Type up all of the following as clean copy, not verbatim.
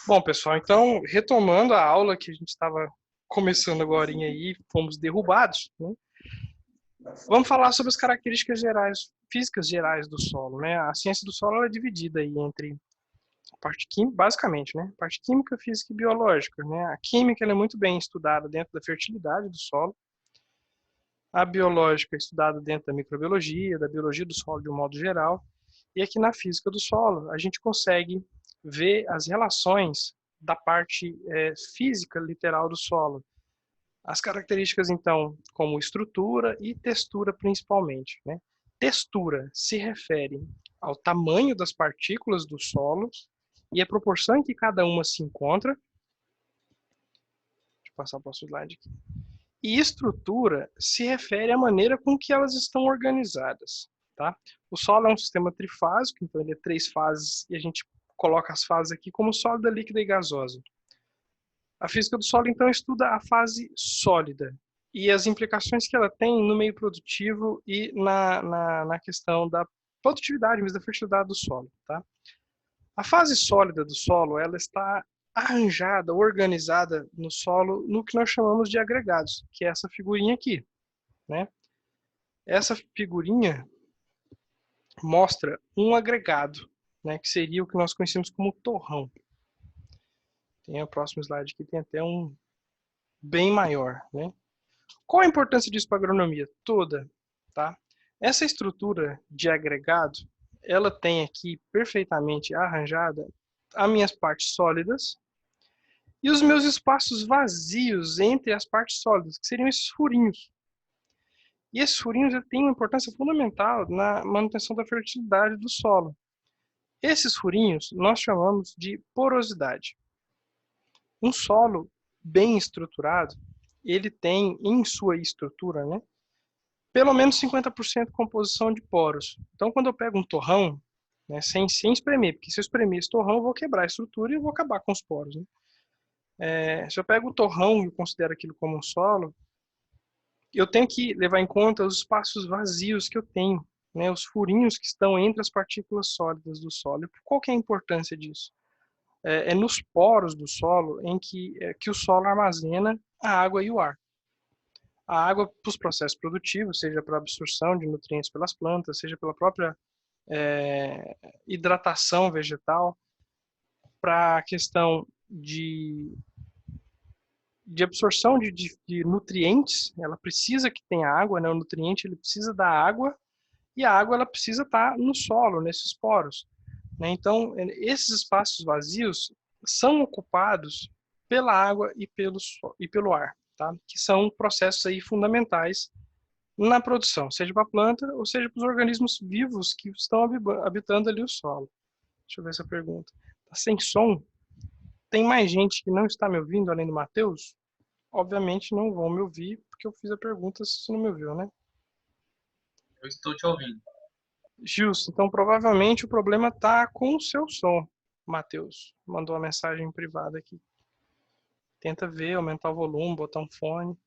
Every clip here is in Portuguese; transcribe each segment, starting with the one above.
Bom, pessoal, então, retomando a aula que a gente estava começando agora aí, fomos derrubados, né? Vamos falar sobre as características gerais, físicas gerais do solo, né? A ciência do solo ela é dividida aí entre a parte química, basicamente, né? Parte química, física e biológica, né? A química ela é muito bem estudada dentro da fertilidade do solo. A biológica é estudada dentro da microbiologia, da biologia do solo de um modo geral. E aqui na física do solo, a gente consegue ver as relações da parte física literal do solo. As características, então, como estrutura e textura principalmente, né? Textura se refere ao tamanho das partículas do solo e a proporção em que cada uma se encontra. Deixa eu passar para o slide aqui. E estrutura se refere à maneira com que elas estão organizadas. Tá? O solo é um sistema trifásico, então ele é 3 fases, e a gente coloca as fases aqui como sólida, líquida e gasosa. A física do solo, então, estuda a fase sólida e as implicações que ela tem no meio produtivo e na questão da produtividade, mas da fertilidade do solo. Tá? A fase sólida do solo, ela está arranjada, organizada no solo, no que nós chamamos de agregados, que é essa figurinha aqui, né? Essa figurinha mostra um agregado, né, que seria o que nós conhecemos como torrão. Tem o próximo slide que tem até um bem maior, né? Qual a importância disso para a agronomia? Toda, tá? Essa estrutura de agregado, ela tem aqui perfeitamente arranjada as minhas partes sólidas e os meus espaços vazios entre as partes sólidas, que seriam esses furinhos. E esses furinhos têm uma importância fundamental na manutenção da fertilidade do solo. Esses furinhos nós chamamos de porosidade. Um solo bem estruturado, ele tem em sua estrutura, né, pelo menos 50% de composição de poros. Então, quando eu pego um torrão, né, sem espremer, porque se eu espremer esse torrão, eu vou quebrar a estrutura e eu vou acabar com os poros. Né? Se eu pego o torrão e considero aquilo como um solo, eu tenho que levar em conta os espaços vazios que eu tenho, né, os furinhos que estão entre as partículas sólidas do solo. Qual que é a importância disso? É nos poros do solo em que o solo armazena a água e o ar. A água para os processos produtivos, seja para a absorção de nutrientes pelas plantas, seja pela própria hidratação vegetal, para a questão de absorção de nutrientes, ela precisa que tenha água, né? O nutriente ele precisa da água e a água ela precisa estar no solo, nesses poros. Né? Então, esses espaços vazios são ocupados pela água e pelo ar, tá? Que são processos aí fundamentais na produção, seja para a planta ou seja para os organismos vivos que estão habitando ali o solo. Deixa eu ver essa pergunta. Tá sem som? Tem mais gente que não está me ouvindo além do Matheus? Obviamente não vão me ouvir porque eu fiz a pergunta se não me ouviu, né? Eu estou te ouvindo. Gilson, então provavelmente o problema está com o seu som. Matheus mandou uma mensagem privada aqui. Tenta ver, aumentar o volume, botar um fone.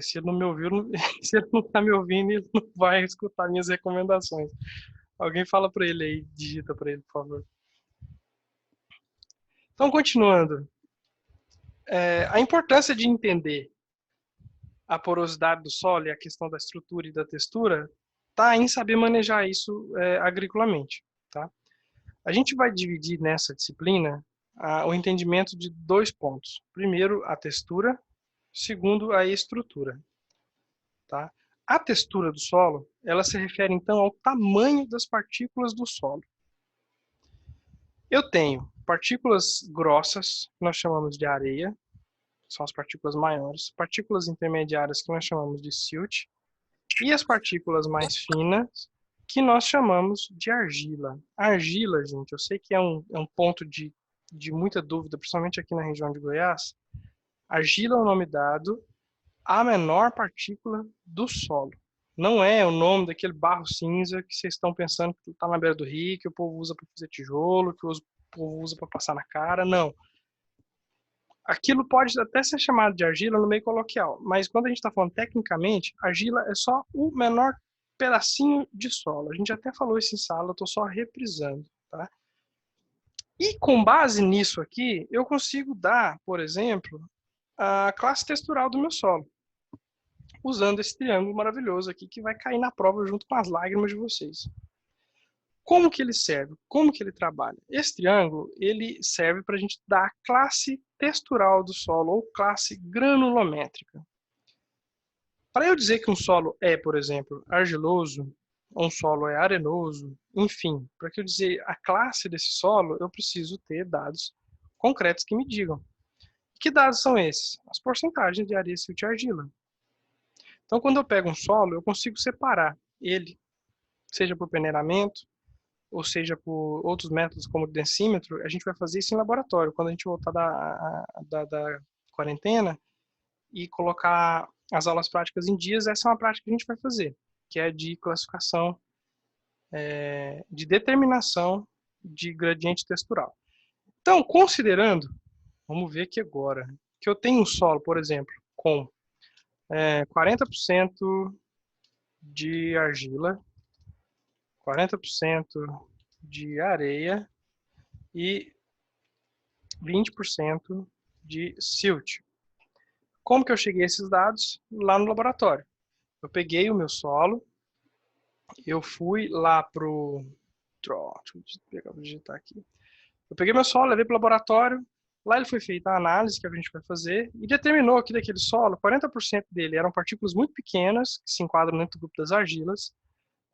Se ele não me ouviu, se ele não está me ouvindo, ele não vai escutar minhas recomendações. Alguém fala para ele aí, digita para ele, por favor. Então, continuando. A importância de entender a porosidade do solo e a questão da estrutura e da textura está em saber manejar isso agriculamente. Tá? A gente vai dividir nessa disciplina o entendimento de 2 pontos. Primeiro, a textura. Segundo, a estrutura. Tá? A textura do solo, ela se refere então ao tamanho das partículas do solo. Eu tenho partículas grossas, que nós chamamos de areia, são as partículas maiores, partículas intermediárias que nós chamamos de silt, e as partículas mais finas, que nós chamamos de argila. Argila, gente, eu sei que é um ponto de muita dúvida, principalmente aqui na região de Goiás. Argila é o nome dado à menor partícula do solo. Não é o nome daquele barro cinza que vocês estão pensando que está na beira do rio, que o povo usa para fazer tijolo, que o povo usa para passar na cara, não. Aquilo pode até ser chamado de argila no meio coloquial, mas quando a gente está falando tecnicamente, argila é só o menor pedacinho de solo. A gente até falou isso em sala, eu estou só reprisando, tá? E com base nisso aqui, eu consigo dar, por exemplo, a classe textural do meu solo, usando esse triângulo maravilhoso aqui, que vai cair na prova junto com as lágrimas de vocês. Como que ele serve? Como que ele trabalha? Esse triângulo, ele serve para a gente dar a classe textural do solo, ou classe granulométrica. Para eu dizer que um solo é, por exemplo, argiloso, ou um solo é arenoso, enfim, para que eu dizer a classe desse solo, eu preciso ter dados concretos que me digam. Que dados são esses? As porcentagens de areia, silt e argila. Então, quando eu pego um solo, eu consigo separar ele, seja por peneiramento, ou seja por outros métodos como o densímetro. A gente vai fazer isso em laboratório. Quando a gente voltar da quarentena e colocar as aulas práticas em dias, essa é uma prática que a gente vai fazer, que é de classificação, de determinação de gradiente textural. Então, considerando, vamos ver aqui agora, que eu tenho um solo, por exemplo, com 40% de argila, 40% de areia e 20% de silt. Como que eu cheguei a esses dados? Lá no laboratório. Eu peguei o meu solo, eu fui lá pro... Deixa eu digitar aqui. Eu peguei meu solo, levei para o laboratório, lá ele foi feita a análise que a gente vai fazer e determinou que daquele solo, 40% dele eram partículas muito pequenas, que se enquadram dentro do grupo das argilas,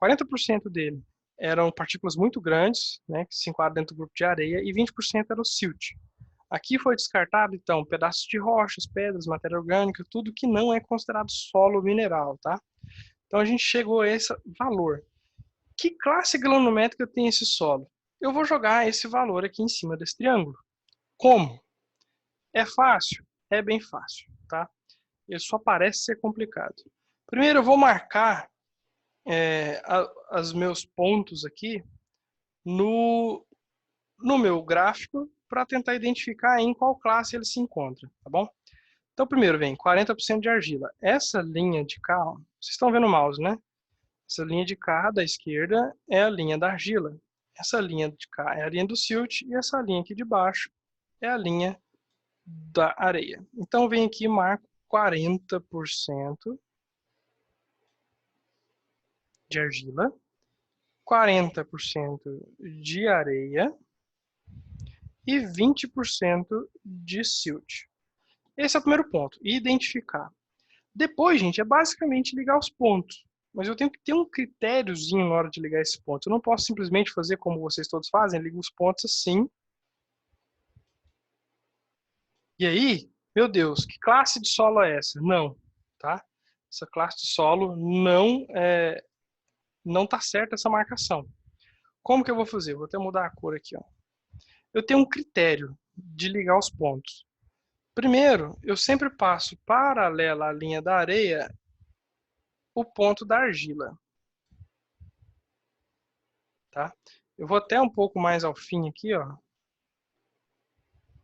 40% dele eram partículas muito grandes, né, que se enquadram dentro do grupo de areia, e 20% era o silt. Aqui foi descartado, então, pedaços de rochas, pedras, matéria orgânica, tudo que não é considerado solo mineral, tá? Então a gente chegou a esse valor. Que classe granulométrica tem esse solo? Eu vou jogar esse valor aqui em cima desse triângulo. Como? É fácil? É bem fácil, tá? Ele só parece ser complicado. Primeiro eu vou marcar os meus pontos aqui no meu gráfico para tentar identificar em qual classe ele se encontra, tá bom? Então, primeiro vem 40% de argila. Essa linha de cá, ó, vocês estão vendo o mouse, né? Essa linha de cá da esquerda é a linha da argila. Essa linha de cá é a linha do silt e essa linha aqui de baixo é a linha da areia. Então, vem aqui e marco 40% de argila, 40% de areia e 20% de silt. Esse é o primeiro ponto, identificar. Depois, gente, é basicamente ligar os pontos. Mas eu tenho que ter um critériozinho na hora de ligar esse ponto. Eu não posso simplesmente fazer como vocês todos fazem, ligo os pontos assim. E aí, meu Deus, que classe de solo é essa? Não, tá? Essa classe de solo não tá certa essa marcação. Como que eu vou fazer? Vou até mudar a cor aqui, ó. Eu tenho um critério de ligar os pontos. Primeiro, eu sempre passo paralela à linha da areia o ponto da argila. Tá? Eu vou até um pouco mais ao fim aqui, ó,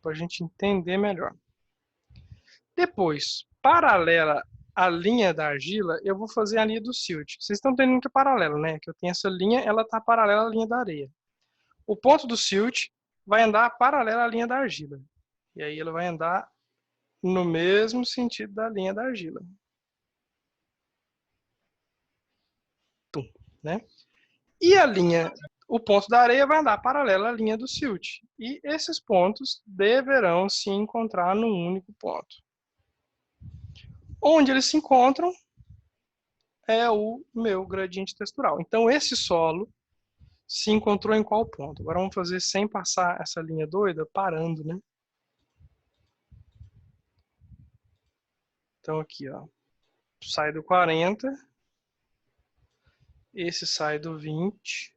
para a gente entender melhor. Depois, paralela à linha da argila, eu vou fazer a linha do silt. Vocês estão entendendo que é paralelo, né? Que eu tenho essa linha, ela está paralela à linha da areia. O ponto do silt vai andar paralela à linha da argila. E aí ele vai andar no mesmo sentido da linha da argila. Tum, né? E a linha, o ponto da areia vai andar paralela à linha do silt. E esses pontos deverão se encontrar num único ponto. Onde eles se encontram é o meu gradiente textural. Então, esse solo se encontrou em qual ponto? Agora vamos fazer sem passar essa linha doida, parando, né? Então, aqui, ó, sai do 40, esse sai do 20,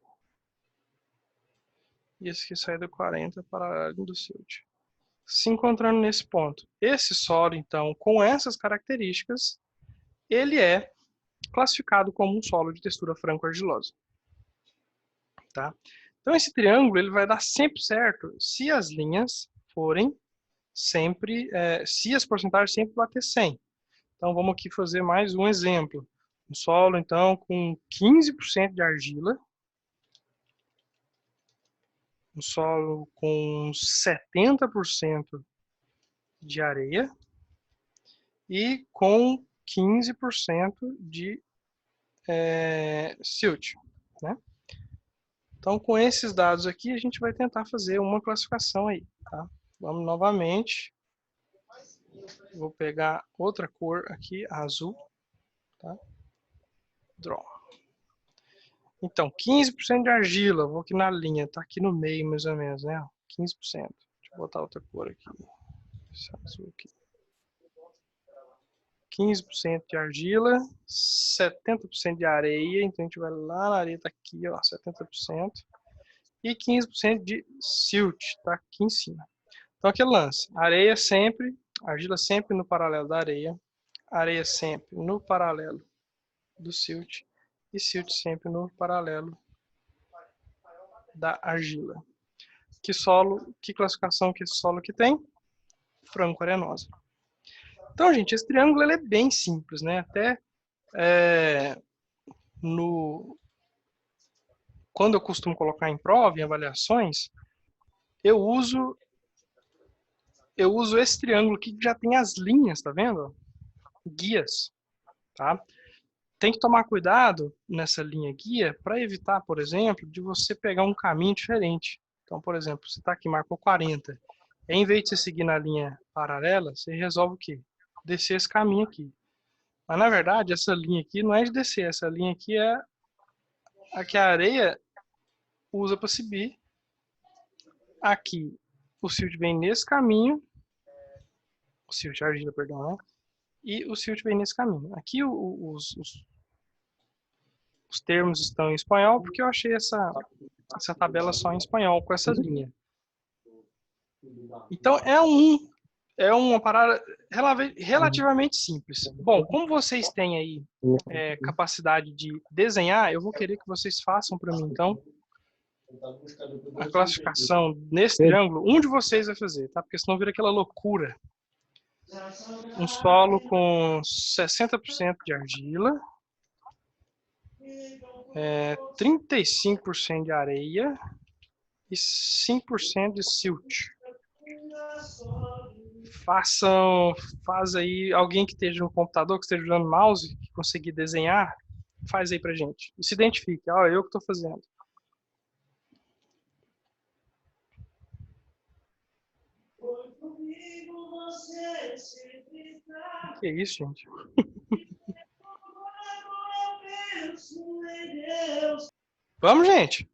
e esse aqui sai do 40 para a linha do silt. Se encontrando nesse ponto. Esse solo, então, com essas características, ele é classificado como um solo de textura franco-argilosa. Tá? Então, esse triângulo ele vai dar sempre certo se as linhas forem sempre, se as porcentagens sempre bater 100. Então, vamos aqui fazer mais um exemplo. Um solo, então, com 15% de argila. Um solo com 70% de areia. E com 15% de silt, né? Então, com esses dados aqui, a gente vai tentar fazer uma classificação aí, tá? Vamos novamente. Vou pegar outra cor aqui, azul, tá? Draw. Então, 15% de argila, vou aqui na linha, tá aqui no meio mais ou menos, né? 15%. Deixa eu botar outra cor aqui. Esse azul aqui. 15% de argila, 70% de areia, então a gente vai lá na areia, tá aqui, ó, 70%. E 15% de silt, tá aqui em cima. Então, aquele lance, areia sempre, argila sempre no paralelo da areia sempre no paralelo do silt, e silt sempre no paralelo da argila. Que solo, que classificação que esse solo aqui tem? Franco-arenosa. Então, gente, esse triângulo ele é bem simples, né? Até quando eu costumo colocar em prova, em avaliações, eu uso esse triângulo aqui que já tem as linhas, tá vendo? Guias, tá? Tem que tomar cuidado nessa linha guia para evitar, por exemplo, de você pegar um caminho diferente. Então, por exemplo, você está aqui, marcou 40. Em vez de você seguir na linha paralela, você resolve o quê? Descer esse caminho aqui. Mas, na verdade, essa linha aqui não é de descer. Essa linha aqui é a que a areia usa para subir. Aqui, o silt vem nesse caminho. O silt, a argila, perdão, né? E o silt vem nesse caminho. Aqui os termos estão em espanhol, porque eu achei essa tabela só em espanhol, com essa linha. Então, é uma parada relativamente simples. Bom, como vocês têm aí capacidade de desenhar, eu vou querer que vocês façam para mim, então, a classificação nesse triângulo. Um de vocês vai fazer, tá? Porque senão vira aquela loucura. Um solo com 60% de argila, 35% de areia e 5% de silt. Faz aí, alguém que esteja no computador, que esteja usando mouse, que conseguir desenhar, faz aí pra gente. E se identifique, ó, eu que estou fazendo. Que isso, gente? Vamos, gente.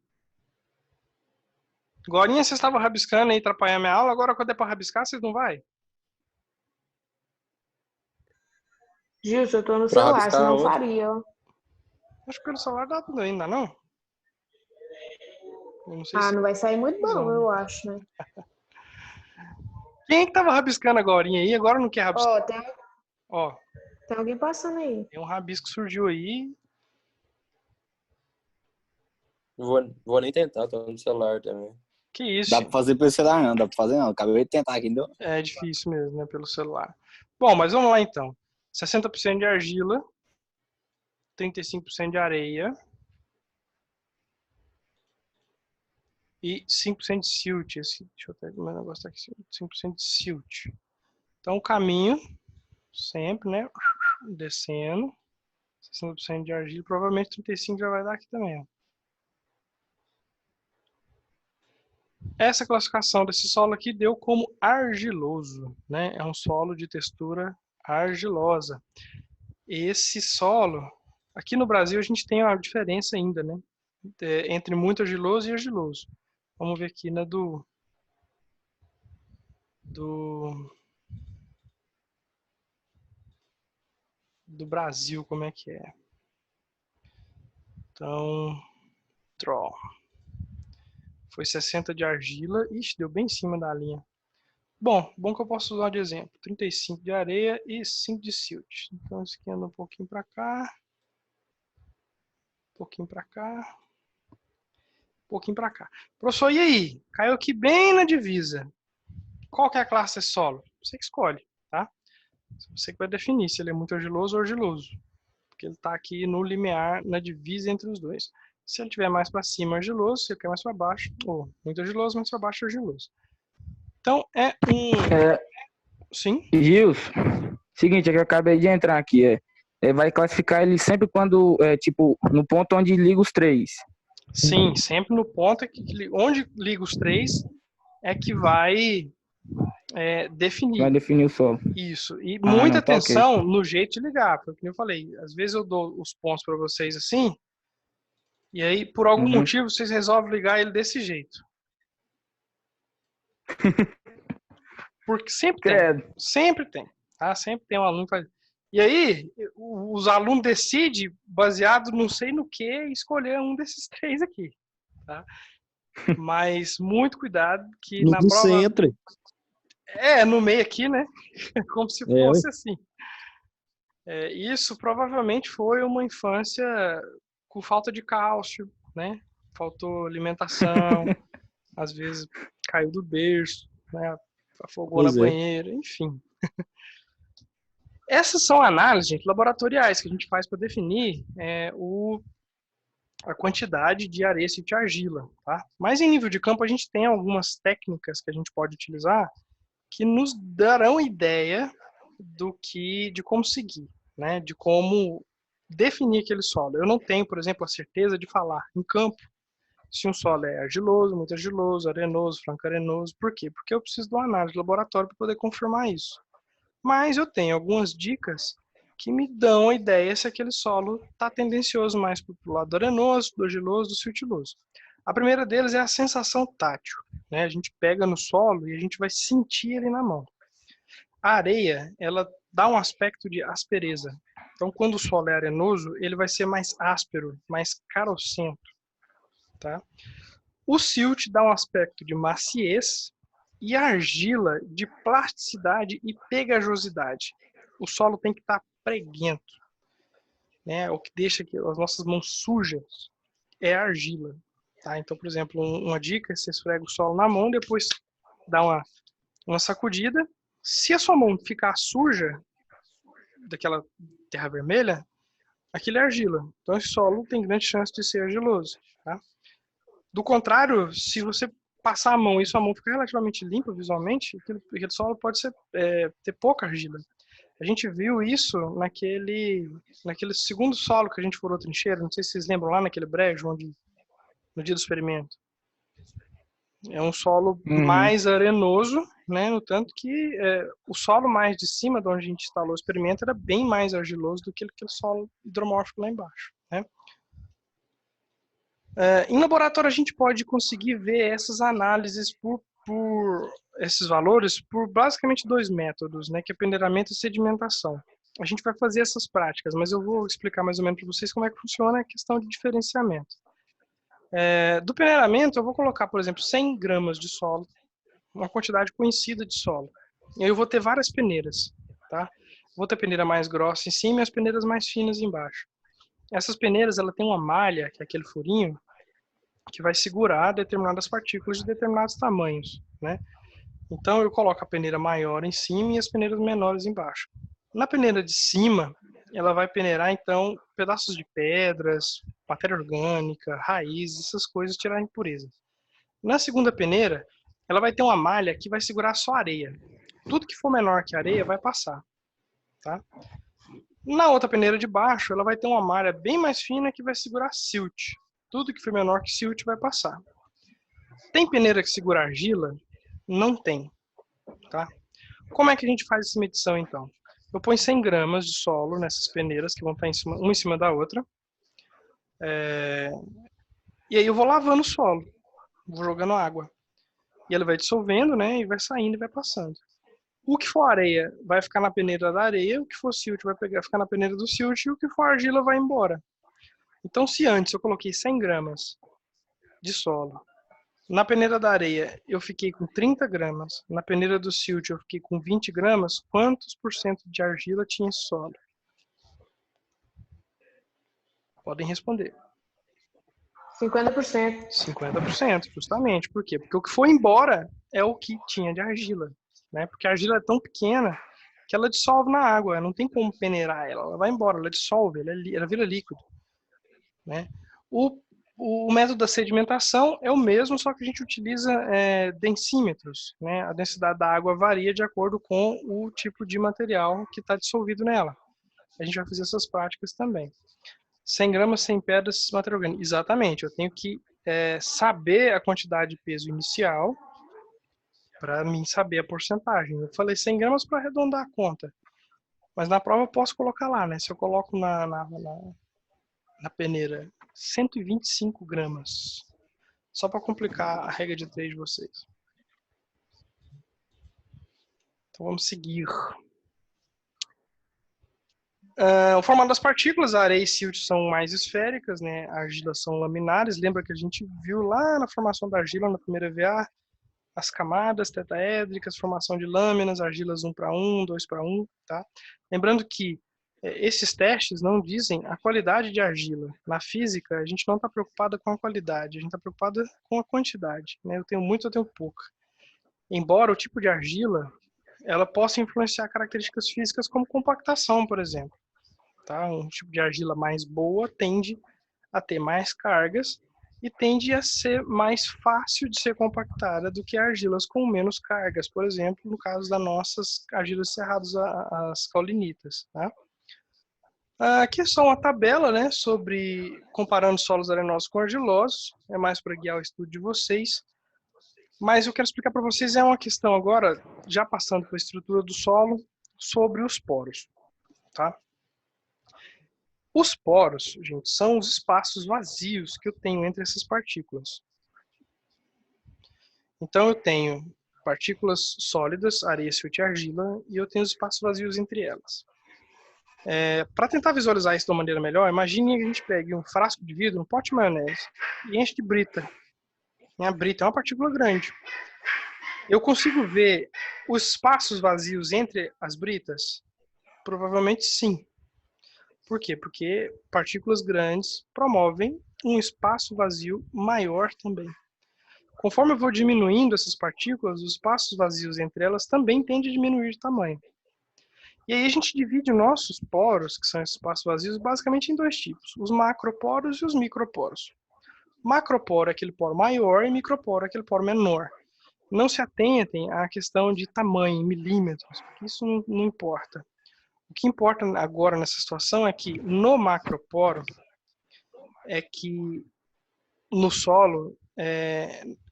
Agorinha vocês estavam rabiscando aí, atrapalhando minha aula, agora quando é pra rabiscar, vocês não vai? Gilson, eu tô no Pra celular, rabiscar senão onde? faria, ó. Acho que pelo celular dá tudo ainda, não? Eu não sei se... Não vai sair muito bom, eu acho, né? Quem é que tava rabiscando agorinha aí? Agora não quer rabiscar. Ó, tem alguém passando aí. Tem um rabisco que surgiu aí. Vou nem tentar, tô no celular também. Que isso, Dá gente? pra fazer pelo celular não, dá pra fazer não. Acabei de tentar aqui, deu. É difícil mesmo, né? Pelo celular. Bom, mas vamos lá então. 60% de argila, 35% de areia e 5% de silt. Deixa eu até ver o meu negócio aqui. 5% de silt. Então o caminho, sempre, né? Descendo. 60% de argila, provavelmente 35% já vai dar aqui também, ó. Essa classificação desse solo aqui deu como argiloso, né? É um solo de textura argilosa. Esse solo, aqui no Brasil a gente tem uma diferença ainda, né? Entre muito argiloso e argiloso. Vamos ver aqui na do Brasil como é que é. Então, draw. Foi 60 de argila. Ixi, deu bem em cima da linha. Bom que eu posso usar de exemplo. 35 de areia e 5 de silt. Então, isso aqui anda um pouquinho para cá. Um pouquinho para cá. Um pouquinho para cá. Professor, e aí? Caiu aqui bem na divisa. Qual que é a classe desse solo? Você que escolhe, tá? Você que vai definir se ele é muito argiloso ou argiloso. porque ele está aqui no limiar, na divisa entre os dois. Se ele estiver mais para cima, argiloso. Se ele estiver mais para baixo, ou muito argiloso, mais para baixo, argiloso. Então, Sim? Gilson, seguinte, é que eu acabei de entrar aqui, vai classificar ele sempre quando, tipo, no ponto onde liga os três. Sim, sempre no ponto onde liga os três é que vai definir. Vai definir o solo. Isso. E muita não, atenção okay. no jeito de ligar, porque eu falei, às vezes eu dou os pontos para vocês assim, e aí por algum motivo vocês resolvem ligar ele desse jeito. Porque sempre tem, tá? Sempre tem um aluno que faz. E aí, os alunos decidem, baseado não sei no que, escolher um desses três aqui, tá? Mas muito cuidado que no na prova... centro. No meio aqui, né? Como se fosse assim. Isso provavelmente foi uma infância com falta de cálcio, né? Faltou alimentação, às vezes caiu do berço, né? Afogou na banheira, enfim. Essas são análises, gente, laboratoriais que a gente faz para definir a quantidade de areia e de argila, tá? Mas em nível de campo a gente tem algumas técnicas que a gente pode utilizar que nos darão ideia de como seguir, né? De como definir aquele solo. Eu não tenho, por exemplo, a certeza de falar em campo se um solo é argiloso, muito argiloso, arenoso, franco arenoso. Por quê? Porque eu preciso de uma análise de laboratório para poder confirmar isso. Mas eu tenho algumas dicas que me dão a ideia se aquele solo está tendencioso mais para o lado do arenoso, do argiloso, do siltiloso. A primeira deles é a sensação tátil, né? A gente pega no solo e a gente vai sentir ele na mão. A areia, ela dá um aspecto de aspereza. Então, quando o solo é arenoso, ele vai ser mais áspero, mais carocento, tá? O silt dá um aspecto de maciez e a argila de plasticidade e pegajosidade. O solo tem que estar preguento, né? O que deixa as nossas mãos sujas é a argila. Tá? Então, por exemplo, uma dica, você esfrega o solo na mão, depois dá uma sacudida. Se a sua mão ficar suja, daquela terra vermelha, aquilo é argila. Então, esse solo tem grande chance de ser argiloso. Tá? Do contrário, se você passar a mão e sua mão ficar relativamente limpa visualmente, aquele solo pode ter pouca argila. A gente viu isso naquele segundo solo que a gente furou trincheira, não sei se vocês lembram, lá naquele brejo, no dia do experimento. É um solo mais arenoso, né? No tanto que o solo mais de cima, de onde a gente instalou o experimento, era bem mais argiloso do que aquele solo hidromórfico lá embaixo, né? Em laboratório, a gente pode conseguir ver essas análises por esses valores por basicamente dois métodos, né? Que é peneiramento e sedimentação. A gente vai fazer essas práticas, mas eu vou explicar mais ou menos para vocês como é que funciona a questão de diferenciamento. Do peneiramento, eu vou colocar, por exemplo, 100 gramas de solo, uma quantidade conhecida de solo. E aí eu vou ter várias peneiras, tá? Vou ter a peneira mais grossa em cima e as peneiras mais finas embaixo. Essas peneiras, ela tem uma malha, que é aquele furinho, que vai segurar determinadas partículas de determinados tamanhos, né? Então eu coloco a peneira maior em cima e as peneiras menores embaixo. Na peneira de cima, ela vai peneirar, então, pedaços de pedras, matéria orgânica, raízes, essas coisas, tirar impurezas. Na segunda peneira, ela vai ter uma malha que vai segurar só areia. Tudo que for menor que areia vai passar, tá? Na outra peneira de baixo, ela vai ter uma malha bem mais fina que vai segurar silt. Tudo que for menor que silt vai passar. Tem peneira que segura argila? Não tem, tá? Como é que a gente faz essa medição, então? Eu ponho 100 gramas de solo nessas peneiras, que vão estar uma em cima da outra. E aí eu vou lavando o solo, vou jogando água. E ele vai dissolvendo, né? E vai saindo e vai passando. O que for areia vai ficar na peneira da areia, o que for silt vai ficar na peneira do silt, e o que for argila vai embora. Então, se antes eu coloquei 100 gramas de solo, na peneira da areia eu fiquei com 30 gramas, na peneira do silt eu fiquei com 20 gramas, quantos por cento de argila tinha esse solo? Podem responder. 50%. 50%, justamente. Por quê? Porque o que foi embora é o que tinha de argila, né? Porque a argila é tão pequena que ela dissolve na água, não tem como peneirar ela, ela vai embora, ela dissolve, ela vira líquido, né? O método da sedimentação é o mesmo, só que a gente utiliza densímetros, né? A densidade da água varia de acordo com o tipo de material que está dissolvido nela. A gente vai fazer essas práticas também. 100 gramas, 100 pedras, material orgânico. Exatamente, eu tenho que saber a quantidade de peso inicial para mim saber a porcentagem. Eu falei 100 gramas para arredondar a conta, mas na prova eu posso colocar lá, né? Se eu coloco na peneira 125 gramas, só para complicar a regra de 3 de vocês. Então vamos seguir. O formato das partículas, a areia e silt são mais esféricas, né? A argila são laminares. Lembra que a gente viu lá na formação da argila, na primeira VA, as camadas tetaédricas, formação de lâminas, argilas 1 para 1, 2 para 1, tá? Lembrando que esses testes não dizem a qualidade de argila. Na física, a gente não está preocupado com a qualidade, a gente está preocupado com a quantidade, né? Eu tenho muito, eu tenho pouca. Embora o tipo de argila, ela possa influenciar características físicas como compactação, por exemplo. Tá? Um tipo de argila mais boa tende a ter mais cargas e tende a ser mais fácil de ser compactada do que argilas com menos cargas, por exemplo, no caso das nossas argilas cerradas, as caulinitas. Tá? Aqui é só uma tabela, né, sobre comparando solos arenosos com argilosos, é mais para guiar o estudo de vocês. Mas eu quero explicar para vocês uma questão agora, já passando para a estrutura do solo, sobre os poros. Tá? Os poros, gente, são os espaços vazios que eu tenho entre essas partículas. Então eu tenho partículas sólidas, areia, silt e argila, e eu tenho os espaços vazios entre elas. Para tentar visualizar isso de uma maneira melhor, imagine que a gente pegue um frasco de vidro, um pote de maionese, e enche de brita. E a brita é uma partícula grande. Eu consigo ver os espaços vazios entre as britas? Provavelmente sim. Por quê? Porque partículas grandes promovem um espaço vazio maior também. Conforme eu vou diminuindo essas partículas, os espaços vazios entre elas também tendem a diminuir de tamanho. E aí a gente divide nossos poros, que são esses espaços vazios, basicamente em dois tipos, os macroporos e os microporos. Macroporo é aquele poro maior e microporo é aquele poro menor. Não se atentem à questão de tamanho, em milímetros, porque isso não importa. O que importa agora nessa situação é que no macroporo, é que no solo,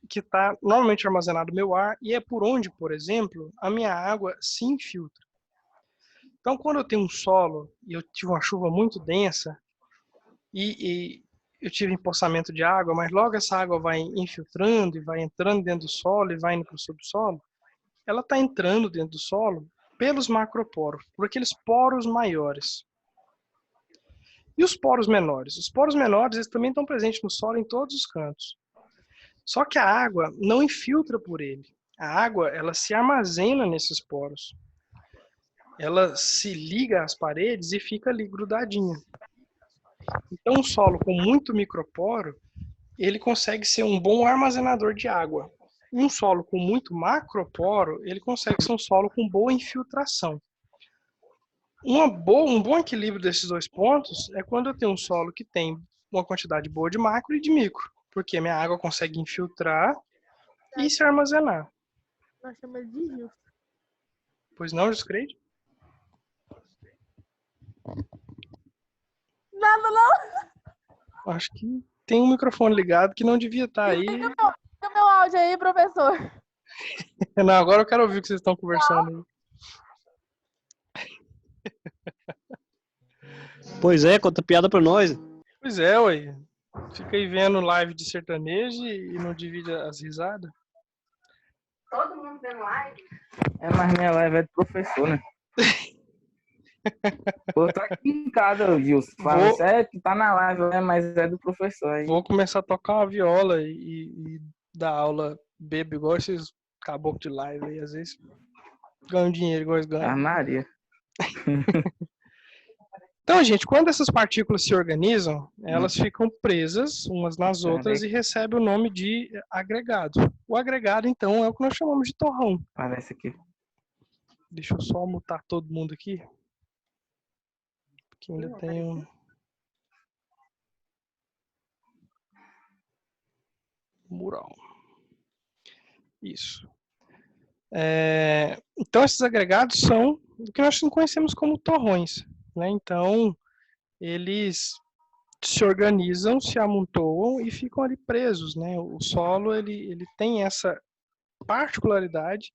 que está normalmente armazenado meu ar, e é por onde, por exemplo, a minha água se infiltra. Então, quando eu tenho um solo, e eu tive uma chuva muito densa, e eu tive empoçamento de água, mas logo essa água vai infiltrando, e vai entrando dentro do solo, e vai indo para o subsolo, ela está entrando dentro do solo pelos macroporos, por aqueles poros maiores. E os poros menores? Os poros menores eles também estão presentes no solo em todos os cantos. Só que a água não infiltra por ele. A água ela se armazena nesses poros. Ela se liga às paredes e fica ali grudadinha. Então um solo com muito microporo, ele consegue ser um bom armazenador de água. Um solo com muito macroporo, ele consegue ser um solo com boa infiltração. Um bom equilíbrio desses dois pontos é quando eu tenho um solo que tem uma quantidade boa de macro e de micro, porque a minha água consegue infiltrar e se armazenar. Nós chamamos ele de Gilson. Pois não, Juscreide? Nada não. Acho que tem um microfone ligado que não devia estar aí. Liga meu áudio aí, professor. Não, agora eu quero ouvir o que vocês estão conversando aí. Pois é, conta piada pra nós. Pois é, ué. Fica aí vendo live de sertanejo e não divide as risadas. Todo mundo vendo live? Mas minha live é do professor, né? Pô, tá aqui em casa, Gilson. Fala certo, tá na live, né? Mas é do professor aí. Vou começar a tocar uma viola e dar aula bebo igual esses caboclos de live aí. Às vezes ganham dinheiro igual eles ganham. Maria. Então, gente, quando essas partículas se organizam, elas ficam presas umas nas outras e recebem o nome de agregado. O agregado, então, é o que nós chamamos de torrão. Parece aqui. Deixa eu só mutar todo mundo aqui. Porque ainda tem um... mural. Isso. Então, esses agregados são o que nós conhecemos como torrões, né? Então, eles se organizam, se amontoam e ficam ali presos, né? O solo, ele tem essa particularidade.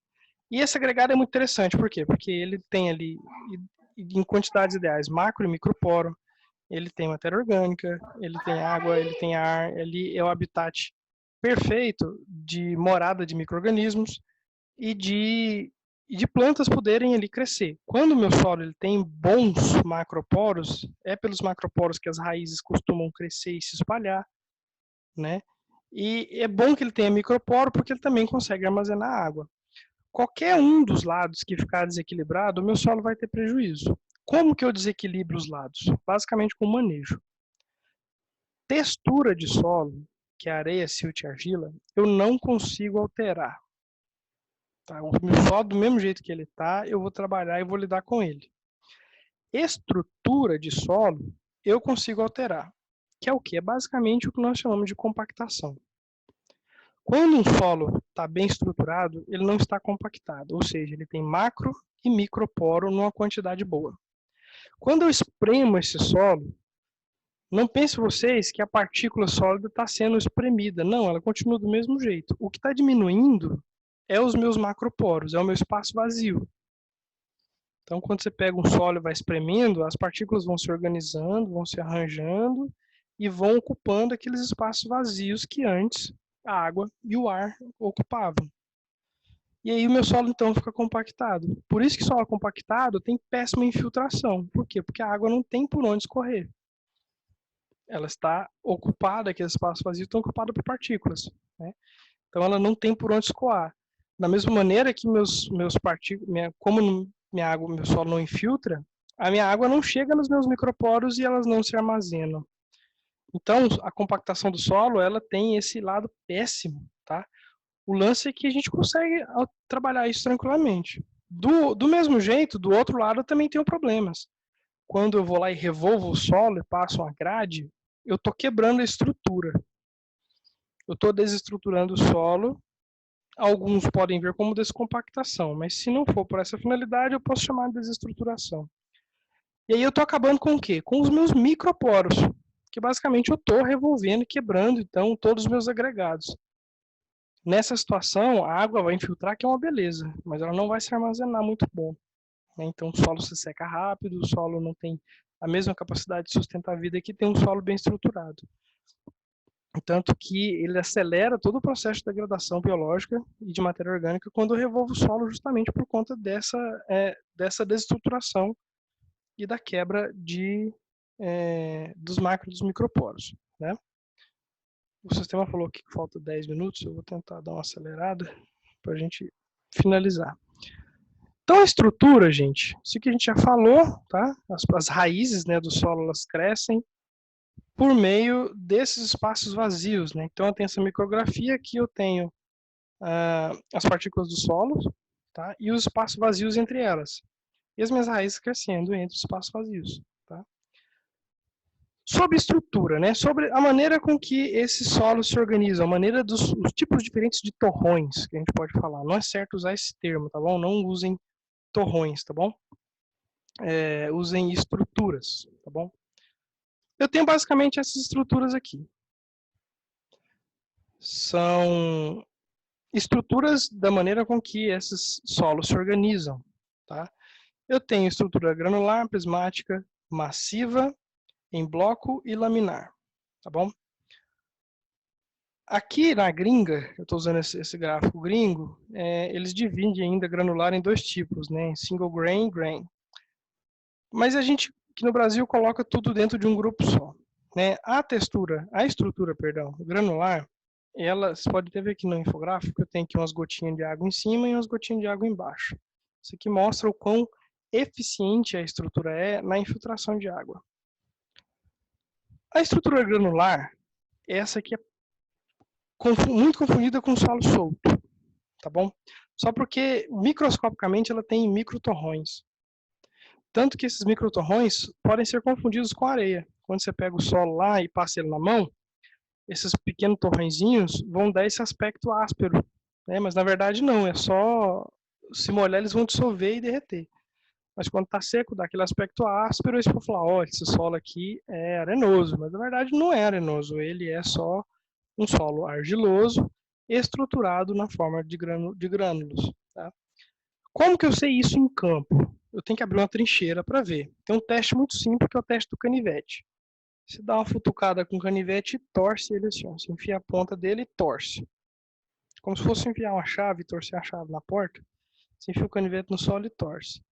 E esse agregado é muito interessante, por quê? Porque ele tem ali, em quantidades ideais, macro e microporo, ele tem matéria orgânica, ele tem água, ele tem ar, ele é o habitat perfeito de morada de micro-organismos e de plantas poderem ali crescer. Quando o meu solo ele tem bons macroporos, é pelos macroporos que as raízes costumam crescer e se espalhar, né? E é bom que ele tenha microporo porque ele também consegue armazenar água. Qualquer um dos lados que ficar desequilibrado, o meu solo vai ter prejuízo. Como que eu desequilibro os lados? Basicamente com manejo. Textura de solo, que é areia, silt e argila, eu não consigo alterar. Tá? O meu solo, do mesmo jeito que ele está, eu vou trabalhar e vou lidar com ele. Estrutura de solo, eu consigo alterar. Que é o quê? É basicamente o que nós chamamos de compactação. Quando um solo está bem estruturado, ele não está compactado, ou seja, ele tem macro e microporo numa quantidade boa. Quando eu espremo esse solo, não pense vocês que a partícula sólida está sendo espremida. Não, ela continua do mesmo jeito. O que está diminuindo é os meus macroporos, é o meu espaço vazio. Então, quando você pega um solo e vai espremendo, as partículas vão se organizando, vão se arranjando e vão ocupando aqueles espaços vazios que antes a água e o ar ocupavam. E aí o meu solo, então, fica compactado. Por isso que solo compactado tem péssima infiltração. Por quê? Porque a água não tem por onde escorrer. Ela está ocupada, aquele espaço vazio está ocupado por partículas, né? Então ela não tem por onde escoar. Da mesma maneira que como minha água, meu solo não infiltra, a minha água não chega nos meus microporos e elas não se armazenam. Então a compactação do solo, ela tem esse lado péssimo, tá? O lance é que a gente consegue trabalhar isso tranquilamente. Do mesmo jeito, do outro lado eu também tenho problemas. Quando eu vou lá e revolvo o solo e passo uma grade, eu estou quebrando a estrutura. Eu estou desestruturando o solo. Alguns podem ver como descompactação, mas se não for por essa finalidade, eu posso chamar de desestruturação. E aí eu estou acabando com o quê? Com os meus microporos, que basicamente eu estou revolvendo e quebrando, então, todos os meus agregados. Nessa situação, a água vai infiltrar, que é uma beleza, mas ela não vai se armazenar muito bom. Então o solo se seca rápido, o solo não tem a mesma capacidade de sustentar a vida que tem um solo bem estruturado. Tanto que ele acelera todo o processo de degradação biológica e de matéria orgânica quando eu revolvo o solo, justamente por conta dessa desestruturação e da quebra dos macro e dos microporos, né? O sistema falou que falta 10 minutos, eu vou tentar dar uma acelerada para a gente finalizar. Então, a estrutura, gente, isso que a gente já falou, tá? As raízes, né, do solo, elas crescem por meio desses espaços vazios, né? Então, eu tenho essa micrografia, aqui eu tenho as partículas do solo, tá? E os espaços vazios entre elas. E as minhas raízes crescendo entre os espaços vazios, tá? Sobre estrutura, né? Sobre a maneira com que esses solos se organizam, a maneira dos tipos diferentes de torrões, que a gente pode falar. Não é certo usar esse termo, tá bom? Não usem torrões, tá bom? Usem estruturas, tá bom? Eu tenho basicamente essas estruturas aqui. São estruturas da maneira com que esses solos se organizam, tá? Eu tenho estrutura granular, prismática, massiva, em bloco e laminar, tá bom? Aqui na gringa, eu estou usando esse gráfico gringo, eles dividem ainda granular em dois tipos, né? Single grain e grain. Mas a gente, aqui no Brasil, coloca tudo dentro de um grupo só, né? A estrutura, granular, você pode ver aqui no infográfico, eu tenho aqui umas gotinhas de água em cima e umas gotinhas de água embaixo. Isso aqui mostra o quão eficiente a estrutura é na infiltração de água. A estrutura granular, essa aqui é muito confundida com solo solto, tá bom? Só porque microscopicamente ela tem microtorrões. Tanto que esses microtorrões podem ser confundidos com areia. Quando você pega o solo lá e passa ele na mão, esses pequenos torrõezinhos vão dar esse aspecto áspero, né? Mas na verdade não, é só se molhar eles vão dissolver e derreter. Mas quando está seco, dá aquele aspecto áspero, e você pode falar, olha, esse solo aqui é arenoso, mas na verdade não é arenoso, ele é só um solo argiloso, estruturado na forma de grânulos. Tá? Como que eu sei isso em campo? Eu tenho que abrir uma trincheira para ver. Tem um teste muito simples, que é o teste do canivete. Você dá uma futucada com o canivete e torce ele assim, ó. Você enfia a ponta dele e torce. Como se fosse enfiar uma chave e torcer a chave na porta. Você enfia o canivete no solo e torce.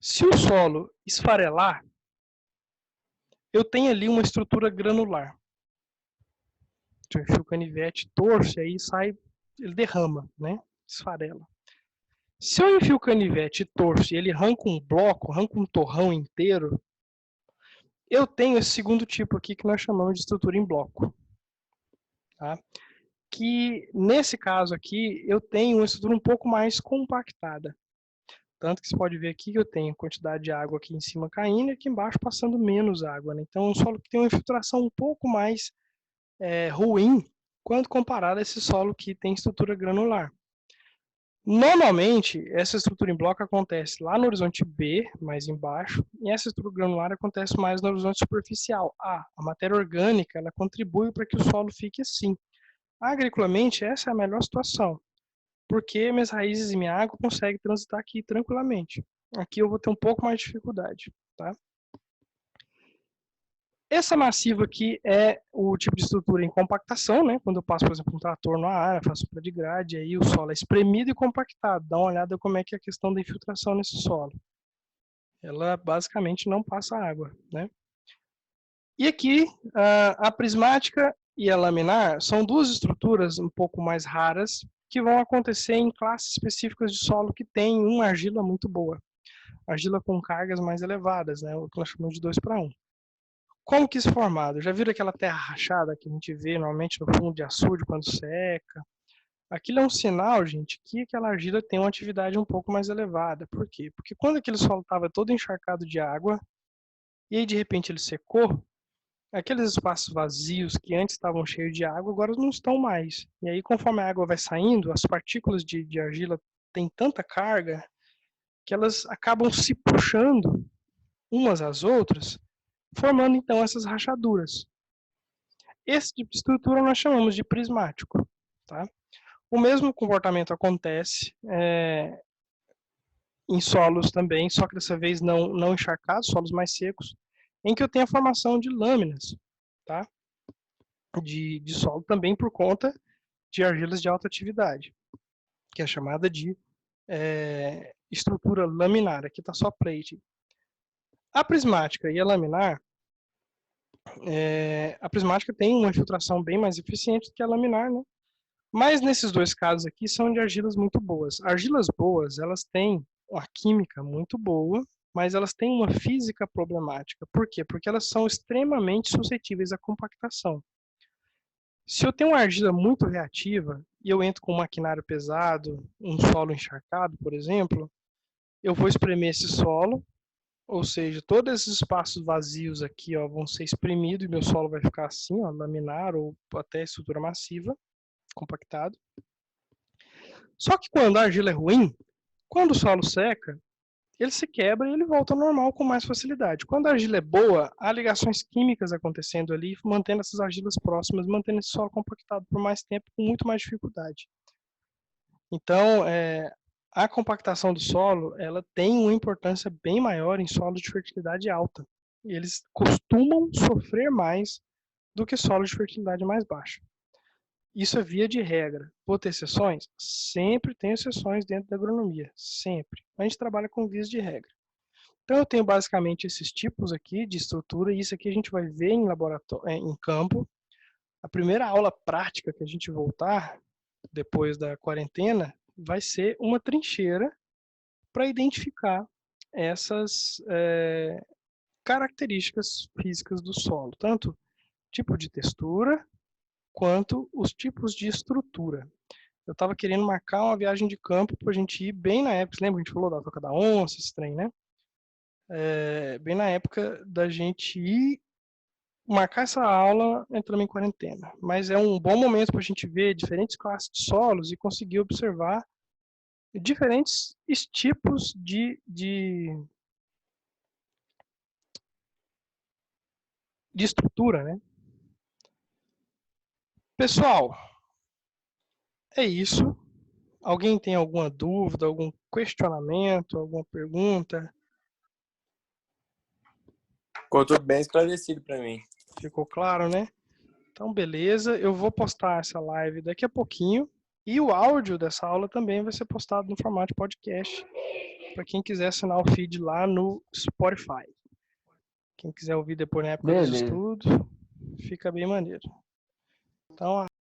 Se o solo esfarelar, eu tenho ali uma estrutura granular. Eu enfio o canivete, torço, e aí sai, ele derrama, né? Esfarela. Se eu enfio o canivete e torço e ele arranca um bloco, arranca um torrão inteiro, eu tenho esse segundo tipo aqui que nós chamamos de estrutura em bloco. Tá? Que nesse caso aqui, eu tenho uma estrutura um pouco mais compactada. Tanto que você pode ver aqui que eu tenho quantidade de água aqui em cima caindo e aqui embaixo passando menos água. Né? Então é um solo que tem uma infiltração um pouco mais ruim quando comparado a esse solo que tem estrutura granular. Normalmente, essa estrutura em bloco acontece lá no horizonte B, mais embaixo, e essa estrutura granular acontece mais no horizonte superficial. A matéria orgânica, ela contribui para que o solo fique assim. Agriculamente, essa é a melhor situação, porque minhas raízes e minha água conseguem transitar aqui tranquilamente. Aqui eu vou ter um pouco mais de dificuldade, tá? Essa massiva aqui é o tipo de estrutura em compactação, né? Quando eu passo, por exemplo, um trator na área, faço para de grade, aí o solo é espremido e compactado. Dá uma olhada como é que é a questão da infiltração nesse solo. Ela basicamente não passa água, né? E aqui, a prismática e a laminar são duas estruturas um pouco mais raras que vão acontecer em classes específicas de solo que tem uma argila muito boa. Argila com cargas mais elevadas, né? O que nós chamamos de 2:1. Como que isso é formado? Já viram aquela terra rachada que a gente vê normalmente no fundo de açude quando seca? Aquilo é um sinal, gente, que aquela argila tem uma atividade um pouco mais elevada. Por quê? Porque quando aquele solo estava todo encharcado de água, e aí de repente ele secou, aqueles espaços vazios que antes estavam cheios de água, agora não estão mais. E aí conforme a água vai saindo, as partículas de argila têm tanta carga que elas acabam se puxando umas às outras, formando então essas rachaduras. Esse tipo de estrutura nós chamamos de prismático. Tá? O mesmo comportamento acontece em solos também, só que dessa vez não encharcados, solos mais secos, em que eu tenho a formação de lâminas, tá? de solo também por conta de argilas de alta atividade, que é chamada de estrutura laminar. Aqui está só plate. A prismática e a laminar, a prismática tem uma infiltração bem mais eficiente do que a laminar, né? Mas nesses dois casos aqui são de argilas muito boas. Argilas boas, elas têm uma química muito boa, mas elas têm uma física problemática. Por quê? Porque elas são extremamente suscetíveis à compactação. Se eu tenho uma argila muito reativa e eu entro com um maquinário pesado, um solo encharcado, por exemplo, eu vou espremer esse solo, ou seja, todos esses espaços vazios aqui ó, vão ser espremidos e meu solo vai ficar assim, ó, laminar ou até estrutura massiva, compactado. Só que quando a argila é ruim, quando o solo seca, ele se quebra e ele volta ao normal com mais facilidade. Quando a argila é boa, há ligações químicas acontecendo ali, mantendo essas argilas próximas, mantendo esse solo compactado por mais tempo, com muito mais dificuldade. Então, a compactação do solo, ela tem uma importância bem maior em solos de fertilidade alta. E eles costumam sofrer mais do que solos de fertilidade mais baixa. Isso é via de regra. Vou ter exceções? Sempre tem exceções dentro da agronomia, sempre. A gente trabalha com vias de regra. Então eu tenho basicamente esses tipos aqui de estrutura, e isso aqui a gente vai ver em laboratório, em campo. A primeira aula prática que a gente voltar, depois da quarentena, vai ser uma trincheira para identificar essas características físicas do solo, tanto tipo de textura, quanto os tipos de estrutura. eu tava querendo marcar uma viagem de campo pra gente ir bem na época. Você lembra? A gente falou da Toca da Onça, esse trem, né? Bem na época da gente ir marcar essa aula entrando em quarentena. Mas é um bom momento para a gente ver diferentes classes de solos e conseguir observar diferentes tipos de estrutura, né? Pessoal, é isso. Alguém tem alguma dúvida, algum questionamento, alguma pergunta? Ficou tudo bem esclarecido para mim. Ficou claro, né? Então, beleza. Eu vou postar essa live daqui a pouquinho. E o áudio dessa aula também vai ser postado no formato de podcast. Para quem quiser assinar o feed lá no Spotify. Quem quiser ouvir depois na época dos Beleza. estudos, fica bem maneiro. Então,